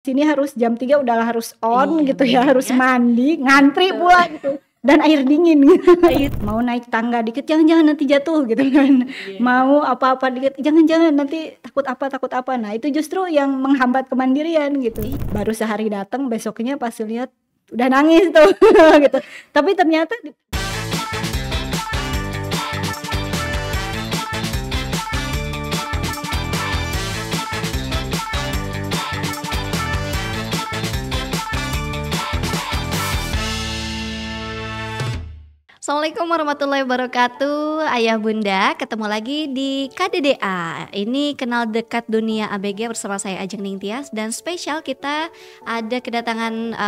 Sini harus jam 3 udahlah harus on Iya gitu ya, bener harus ya. mandi, ngantri Betul. pula gitu. Dan air dingin gitu. Air Mau naik tangga dikit, jangan nanti jatuh gitu kan. Iya. Mau apa-apa dikit, jangan nanti takut apa. Nah, itu justru yang menghambat kemandirian gitu. Baru sehari datang, besoknya pas lihat udah nangis tuh gitu. Tapi ternyata Assalamualaikum warahmatullahi wabarakatuh. Ayah bunda, ketemu lagi di KDDA. Ini Kenal Dekat Dunia ABG bersama saya Ajeng Ningtyas. Dan spesial kita ada kedatangan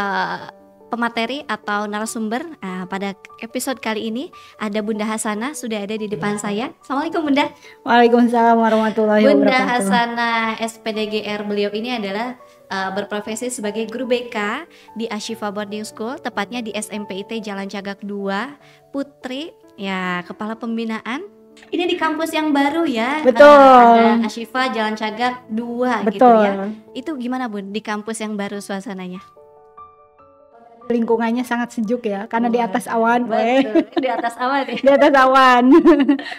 pemateri atau narasumber. Pada episode kali ini ada Bunda Hasanah sudah ada di depan saya. Assalamualaikum Bunda. Waalaikumsalam warahmatullahi wabarakatuh. Bunda Hasanah SPDGR, beliau ini adalah berprofesi sebagai guru BK di Ashifa Boarding School, tepatnya di SMPIT Jalan Cagak 2, Putri, ya, kepala pembinaan. Ini di kampus yang baru ya. Betul. Ada Ashifa Jalan Cagak 2 Betul. gitu ya. Itu gimana Bun di kampus yang baru suasananya? Lingkungannya sangat sejuk ya, karena di atas awan. Betul, di atas awan ya. Di atas awan.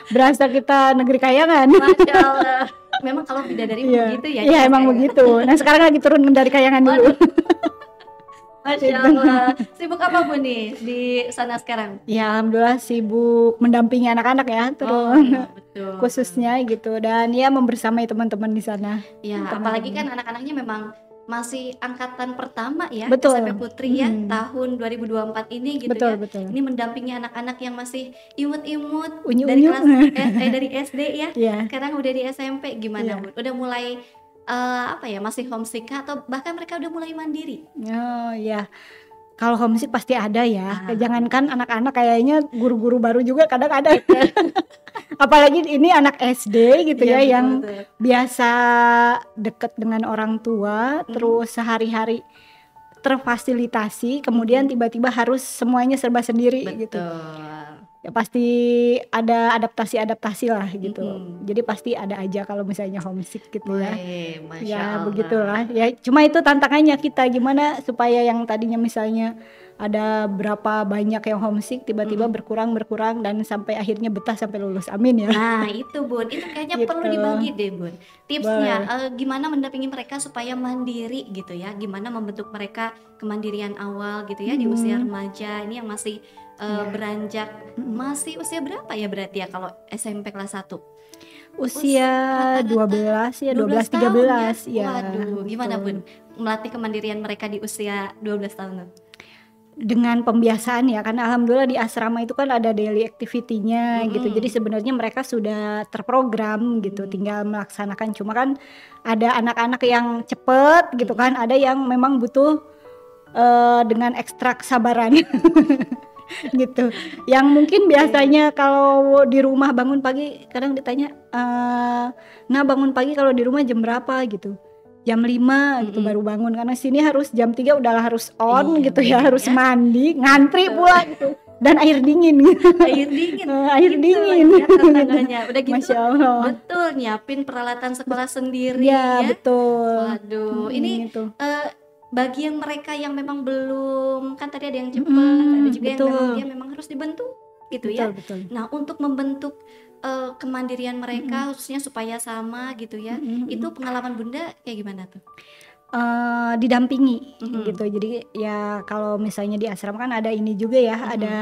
Berasa kita negeri kayangan. Masya Allah. Memang kalau bidadari begitu ya. Iya emang begitu. Nah sekarang lagi turun dari kayangan dulu. Masya Allah. Sibuk apa Bu nih di sana sekarang? Ya alhamdulillah sibuk mendampingi anak-anak ya, terus betul. khususnya gitu, dan ya membersamai teman-teman di sana. Ya apalagi kan anak-anaknya memang masih angkatan pertama ya. Betul. SMP Putri ya, tahun 2024 ini gitu Betul, ya. betul. Ini mendampingi anak-anak yang masih imut-imut Unyu-unyu. dari kelas dari SD ya. Iya. Sekarang udah di SMP, gimana Iya. Bu? Udah mulai masih homesick kah, atau bahkan mereka udah mulai mandiri? Oh ya, kalau homesick pasti ada ya. Jangankan anak-anak, kayaknya guru-guru baru juga kadang ada. Apalagi ini anak SD gitu ya, Iya, yang betul. biasa deket dengan orang tua, terus sehari-hari terfasilitasi, kemudian tiba-tiba harus semuanya serba sendiri gitu. Ya pasti ada adaptasi lah gitu. Jadi pasti ada aja kalau misalnya homesick gitu ya. Masya Ya Allah. begitulah. Ya cuma itu tantangannya kita, gimana supaya yang tadinya misalnya ada berapa banyak yang homesick tiba-tiba berkurang dan sampai akhirnya betah sampai lulus. Amin ya. Nah itu Bun, itu kayaknya Gitu. perlu dibagi deh Bun. Tipsnya gimana mendampingi mereka supaya mandiri gitu ya. Gimana membentuk mereka kemandirian awal gitu ya di usia remaja. Ini yang masih beranjak, masih usia berapa ya berarti ya kalau SMP kelas 1? Usia 12 ya, 12 13 ya. Waduh, gimana betul. Bun melatih kemandirian mereka di usia 12 tahun? Dengan pembiasaan ya, karena alhamdulillah di asrama itu kan ada daily activity-nya gitu. Jadi sebenarnya mereka sudah terprogram gitu, tinggal melaksanakan. Cuma kan ada anak-anak yang cepet gitu kan, ada yang memang butuh dengan ekstra kesabaran. Gitu. Yang mungkin biasanya kalau di rumah bangun pagi, kadang ditanya, nah bangun pagi kalau di rumah jam berapa gitu. Jam 5 gitu baru bangun, karena sini harus jam 3 udahlah harus on gitu ya, harus mandi, ngantri pula gitu. Dan air dingin gitu. Air dingin. Air dingin. Ya, tantangannya. Udah gitu. Masya Allah. Betul, nyiapin peralatan sekolah sendiri Ya, ya. betul. Waduh, ini gitu. bagi yang mereka yang memang belum, kan tadi ada yang cepat, ada juga yang memang dia memang harus dibentuk gitu ya. Betul. Nah untuk membentuk kemandirian mereka khususnya supaya sama gitu ya, itu pengalaman Bunda kayak gimana tuh? Didampingi gitu. Jadi ya kalau misalnya di asrama kan ada ini juga ya, ada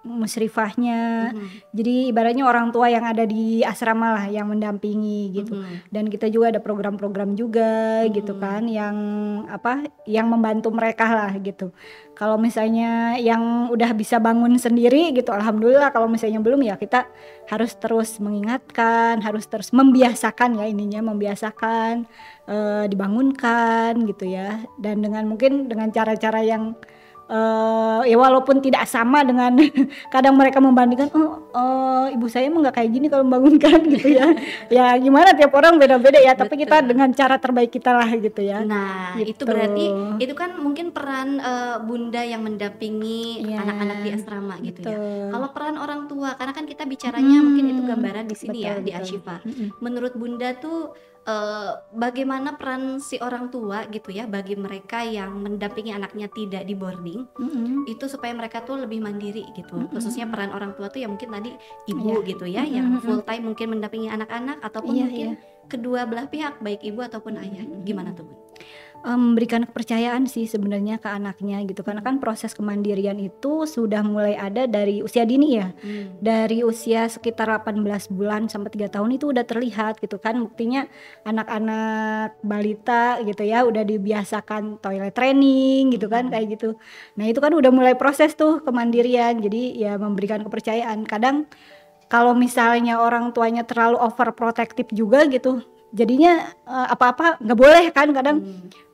musyrifahnya. Jadi ibaratnya orang tua yang ada di asrama lah yang mendampingi gitu. Dan kita juga ada program-program juga gitu kan, yang yang membantu mereka lah gitu. Kalau misalnya yang udah bisa bangun sendiri gitu, alhamdulillah. Kalau misalnya belum ya kita harus terus mengingatkan, harus terus membiasakan ya, membiasakan, dibangunkan gitu ya. Dan mungkin dengan cara-cara yang ya walaupun tidak sama dengan kadang mereka membandingkan, ibu saya emang nggak kayak gini kalau membangunkan gitu ya. Ya gimana, tiap orang beda-beda ya. Tapi kita dengan cara terbaik kita lah gitu ya. Nah gitu. itu berarti itu kan mungkin peran Bunda yang mendampingi anak-anak di asrama gitu ya. Kalau peran orang tua, karena kan kita bicaranya mungkin itu gambaran di sini ya, di Ashifa. Menurut Bunda tuh bagaimana peran si orang tua gitu ya bagi mereka yang mendampingi anaknya tidak di boarding, itu supaya mereka tuh lebih mandiri gitu. Khususnya peran orang tua tuh ya mungkin tadi ibu gitu ya, yang full time mungkin mendampingi anak-anak ataupun mungkin kedua belah pihak baik ibu ataupun ayah. Gimana tuh, Bu? Memberikan kepercayaan sih sebenarnya ke anaknya gitu, karena kan proses kemandirian itu sudah mulai ada dari usia dini ya. Dari usia sekitar 18 bulan sampai 3 tahun itu udah terlihat gitu kan, buktinya anak-anak balita gitu ya udah dibiasakan toilet training gitu kan, kayak gitu. Nah itu kan udah mulai proses tuh kemandirian, jadi ya memberikan kepercayaan. Kadang kalau misalnya orang tuanya terlalu overprotective juga gitu, jadinya apa-apa nggak boleh kan, kadang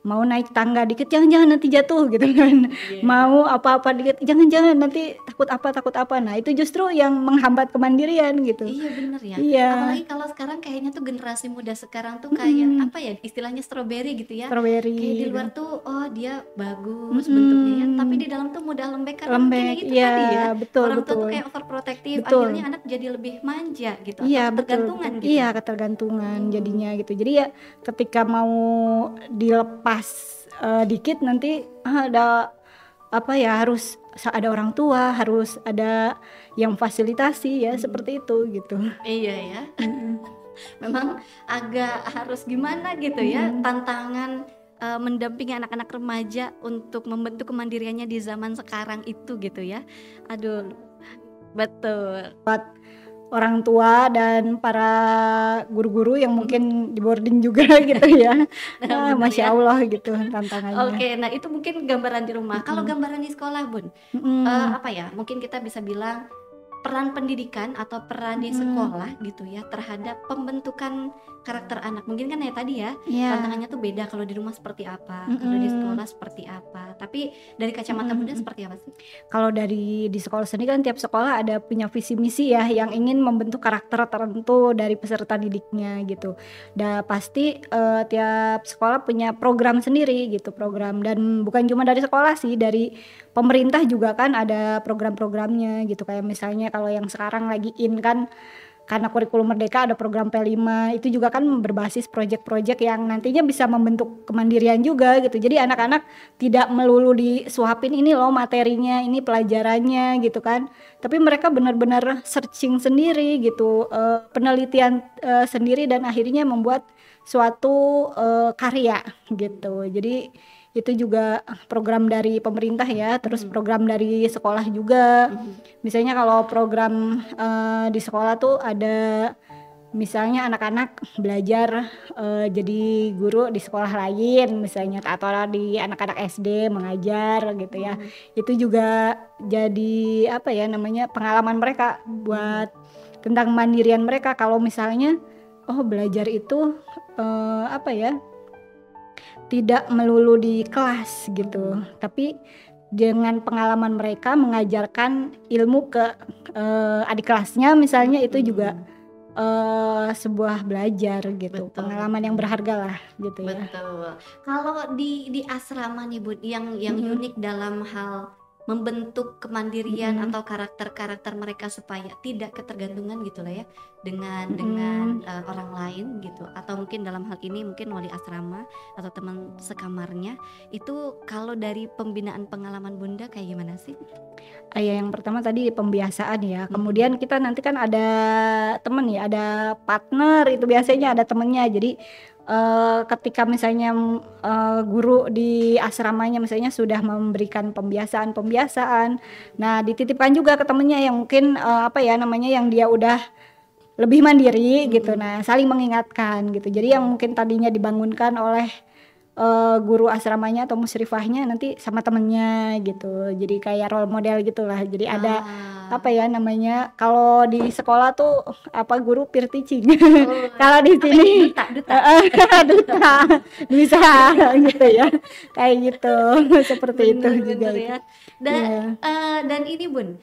mau naik tangga dikit jangan nanti jatuh gitu kan, mau apa-apa dikit jangan nanti takut apa. Nah itu justru yang menghambat kemandirian gitu. Iya bener ya. Iya. Apalagi kalau sekarang kayaknya tuh generasi muda sekarang tuh kayak apa ya istilahnya strawberry gitu ya. Strawberry Kayak di gitu. luar tuh oh dia bagus bentuknya ya, tapi di dalam tuh mudah lembek karena mungkin Lembek, itu iya, tadi ya. betul, Orang tua tuh betul. kayak overprotective, Betul. akhirnya anak jadi lebih manja gitu Iya atau betul, ketergantungan gitu. iya ketergantungan jadinya gitu. Jadi ya ketika mau dilepas dikit nanti ada apa ya, harus ada orang tua, harus ada yang fasilitasi ya, seperti itu gitu. Iya ya. Memang agak harus gimana gitu ya, tantangan mendampingi anak-anak remaja untuk membentuk kemandiriannya di zaman sekarang itu gitu ya. Aduh, betul. Orang tua dan para guru-guru yang mungkin di boarding juga gitu ya. Bener Masya ya. Allah gitu tantangannya. Oke, nah itu mungkin gambaran di rumah. Kalau gambaran di sekolah, Bun, apa ya? Mungkin kita bisa bilang peran pendidikan atau peran di sekolah gitu ya terhadap pembentukan karakter anak. Mungkin kan ya tadi ya, tantangannya tuh beda kalau di rumah seperti apa, kalau di sekolah seperti apa. Tapi dari kacamata Bunda seperti apa sih? Kalau dari di sekolah sendiri kan tiap sekolah ada punya visi misi ya yang ingin membentuk karakter tertentu dari peserta didiknya gitu. Dan pasti tiap sekolah punya program sendiri gitu, program, dan bukan cuma dari sekolah sih, dari pemerintah juga kan ada program-programnya gitu. Kayak misalnya kalau yang sekarang lagi in kan, karena kurikulum merdeka ada program P5, itu juga kan berbasis proyek-proyek yang nantinya bisa membentuk kemandirian juga gitu. Jadi anak-anak tidak melulu disuapin ini loh materinya, ini pelajarannya gitu kan, tapi mereka benar-benar searching sendiri gitu, penelitian sendiri, dan akhirnya membuat suatu karya gitu. Jadi itu juga program dari pemerintah ya, terus program dari sekolah juga. Misalnya kalau program di sekolah tuh ada misalnya anak-anak belajar jadi guru di sekolah lain misalnya, atau di anak-anak SD mengajar gitu ya. Itu juga jadi apa ya namanya, pengalaman mereka buat tentang kemandirian mereka. Kalau misalnya belajar itu apa ya, tidak melulu di kelas gitu, tapi dengan pengalaman mereka mengajarkan ilmu ke adik kelasnya misalnya, itu juga sebuah belajar gitu. Betul. Pengalaman yang berharga lah gitu ya. Betul. Kalau di asrama nih Bun, yang unik dalam hal membentuk kemandirian atau karakter-karakter mereka supaya tidak ketergantungan gitu lah ya dengan orang lain gitu, atau mungkin dalam hal ini mungkin wali asrama atau teman sekamarnya, itu kalau dari pembinaan pengalaman Bunda kayak gimana sih? Yang pertama tadi pembiasaan ya, kemudian kita nanti kan ada temen ya, ada partner, itu biasanya ada temennya. Jadi ketika misalnya guru di asramanya misalnya sudah memberikan pembiasaan, nah dititipkan juga ke temennya yang mungkin apa ya namanya, yang dia udah lebih mandiri gitu. Nah saling mengingatkan gitu. Jadi yang mungkin tadinya dibangunkan oleh guru asramanya atau musyrifahnya nanti sama temennya gitu. Jadi kayak role model gitulah. Jadi ada apa ya namanya, kalau di sekolah tuh apa, guru peer teaching. Kalau di sini duta bisa gitu ya, kayak gitu. Seperti itu juga ya. Dan ini Bun,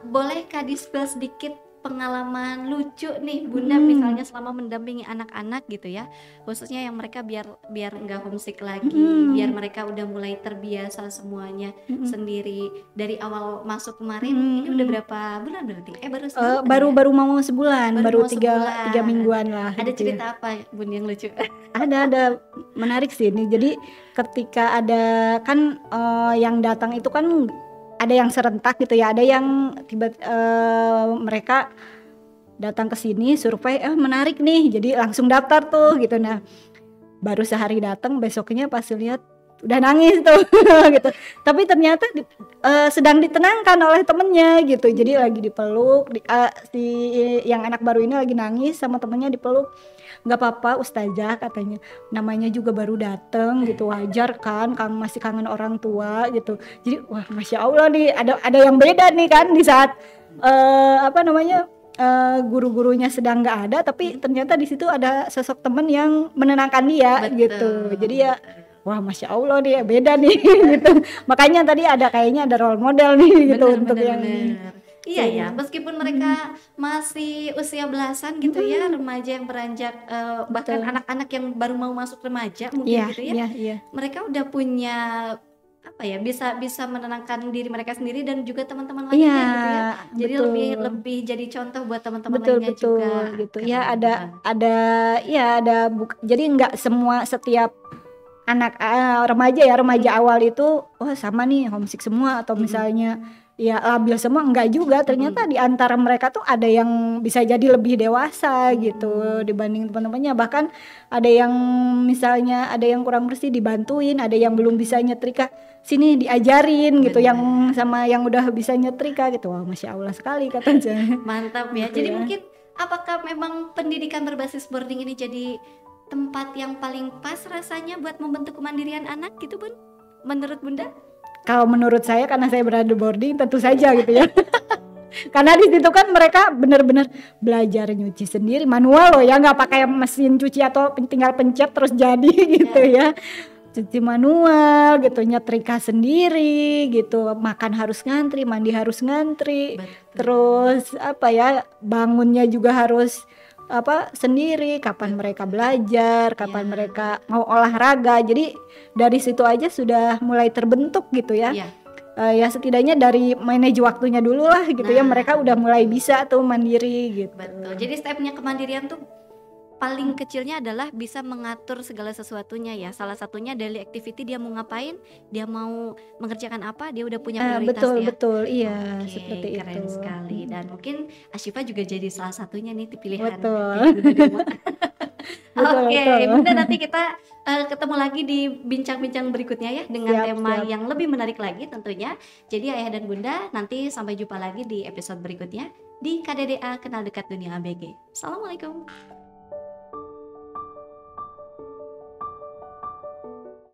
boleh Kak dispel sedikit pengalaman lucu nih Bunda misalnya selama mendampingi anak-anak gitu ya, khususnya yang mereka biar nggak homesick lagi, biar mereka udah mulai terbiasa semuanya sendiri dari awal masuk kemarin. Ini udah berapa bulan berarti? Baru sebulan baru mau sebulan, baru mau sebulan. 3 mingguan lah. Ada gitu cerita apa Bun yang lucu? Ada menarik sih ini. Jadi ketika ada kan yang datang itu kan ada yang serentak gitu ya, ada yang mereka datang ke sini survei menarik nih, jadi langsung daftar tuh gitu. Nah baru sehari datang, besoknya pas lihat udah nangis tuh gitu. Tapi ternyata sedang ditenangkan oleh temennya gitu. Jadi lagi dipeluk, si yang anak baru ini lagi nangis sama temennya dipeluk. Nggak apa-apa Ustazah katanya, namanya juga baru dateng gitu, wajar kan masih kangen orang tua gitu. Jadi wah Masya Allah nih, ada yang beda nih kan di saat guru-gurunya sedang nggak ada, tapi ternyata di situ ada sosok teman yang menenangkan dia. Betul. Gitu. Jadi ya wah Masya Allah nih beda nih gitu. Makanya tadi kayaknya ada role model nih gitu untuk yang Iya ya, meskipun mereka masih usia belasan gitu ya, remaja yang beranjak bahkan anak-anak yang baru mau masuk remaja mungkin gitu ya, mereka udah punya apa ya, bisa menenangkan diri mereka sendiri dan juga teman-teman lainnya gitu ya. Jadi lebih jadi contoh buat teman-teman lainnya juga gitu. Ya jadi nggak setiap anak remaja awal itu sama nih homesick semua atau misalnya ya labil semua, enggak juga. Ternyata di antara mereka tuh ada yang bisa jadi lebih dewasa gitu dibanding teman-temannya. Bahkan ada yang misalnya ada yang kurang bersih dibantuin, ada yang belum bisa nyetrika sini diajarin gitu, yang sama yang udah bisa nyetrika gitu. Wah Masya Allah sekali katanya. Mantap ya. Jadi mungkin apakah memang pendidikan berbasis boarding ini jadi tempat yang paling pas rasanya buat membentuk kemandirian anak gitu Bun, menurut Bunda? Kalau menurut saya, karena saya berada di boarding, tentu saja gitu ya. Karena di situ kan mereka benar-benar belajar nyuci sendiri, manual loh ya, nggak pakai mesin cuci atau tinggal pencet terus jadi gitu ya. Cuci manual gitu, nyetrika sendiri gitu, makan harus ngantri, mandi harus ngantri. Betul. Terus bangunnya juga harus sendiri, kapan mereka belajar, kapan mereka mau olahraga. Jadi dari situ aja sudah mulai terbentuk gitu ya. Ya setidaknya dari manage waktunya dulu lah gitu ya, mereka udah mulai bisa tuh mandiri gitu. Betul. Jadi stepnya kemandirian tuh paling kecilnya adalah bisa mengatur segala sesuatunya ya. Salah satunya daily activity, dia mau ngapain, dia mau mengerjakan apa, dia udah punya prioritas betul, iya. Seperti keren itu. Sekali. Dan mungkin Ashifa juga jadi salah satunya nih pilihan. Betul. Oke, Bunda, nanti kita ketemu lagi di bincang-bincang berikutnya ya dengan tema yang lebih menarik lagi tentunya. Jadi Ayah dan Bunda, nanti sampai jumpa lagi di episode berikutnya di KDDA Kenal Dekat Dunia ABG. Assalamualaikum.